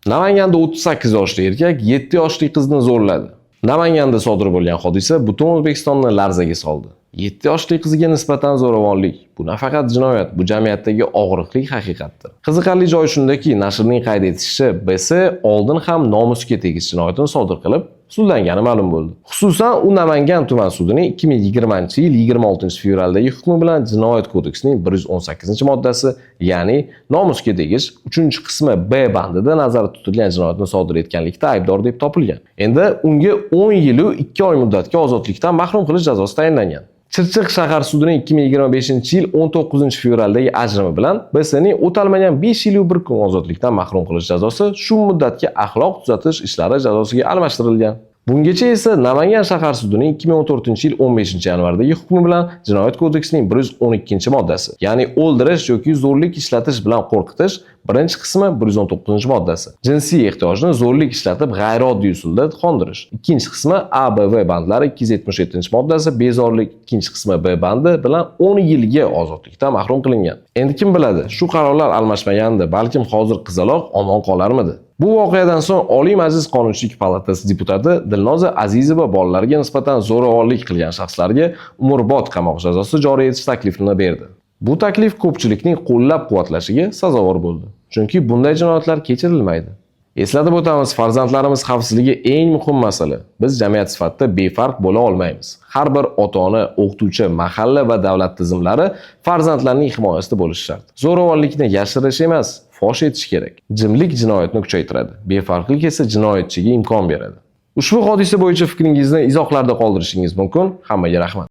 Namanganda 38 yoshli erkak 7 yoshli qizni zo'rladi. Namanganda sodir bo'lgan hodisa butun O'zbekistonni larzaga soldi. 7 yoshli qizga nisbatan zo'ravonlik bu nafaqat jinoyat, bu jamiyatdagi og'riqli haqiqatdir. Qiziqarli joyi shundaki, nashrning qayd etishicha, BS oldin ham nomusga tegish jinoyatini sodir qilib, sudlangani ma'lum bo'ldi. Xususan, u Namangan tuman sudining 2020-yil 26-fevraldagi hukmi bilan Jinoyat kodeksining 118-moddasi, ya'ni nomusga tegish 3-qismi B bandida nazarda tutilgan jinoyatni sodir etganlikda aybdor deb topilgan. Endi unga 10 yil u 2 oy muddatga ozodlikdan mahrum qilish jazosi tayinlangan. Chirchiq shahar sudining 2025-yil 19-fevraldagi ajrimi bilan BSning o'talmagan 5 yil u 1 kun ozodlikdan mahrum qilish jazosi shu muddatga axloq tuzatish ishlari jazosiga almashtirilgan. Bungacha esa Namangan shahar sudining 2014-yil 15-yanvardagi hukmi bilan Jinoyat kodeksining 112-moddasi, ya'ni o'ldirish yoki zo'rlik ishlatish bilan qo'rqitish 1-qismi 119-moddasi, jinsiy ehtiyojni zo'rlik ishlatib g'ayrioddiy usulda qondirish, 2-qismi A, B, V bandlari 277-moddasi, bezorlik 2-qismi B bandi bilan 10 yilga ozodlikdan mahrum qilingan. Endi kim biladi, shu qarorlar almashmaganda balkim hozir qizaloq omon qolarmidi? Bu voqeadan so'ng Oliy Majlis Qonunchilik palatasi deputati Dilnoza Azizova bolalarga nisbatan zo'ravonlik qilgan shaxslarga umrbod qamoq jazosi joriy etish taklifini berdi. Bu taklif ko'pchilikning qo'llab-quvvatlashiga sazovor bo'ldi. Chunki bunday jinoyatlar kechirilmaydi. Eslatib o'tamiz, farzandlarimiz xavfsizligi eng muhim masala. Biz jamiyat sifatida befarq bo'la olmaymiz. Har bir ota-ona, o'qituvchi, mahalla va davlat tizimlari farzandlarning himoyasida bo'lishi shart. Zo'ravonlikni yashirish emas, fosh etish kerak. Jimlik jinoyatni kuchaytiradi, befarqlik esa jinoyatchiga imkon beradi. Ushbu hodisa bo'yicha fikringizni izohlarda qoldirishingiz mumkin. Hammaga rahmat.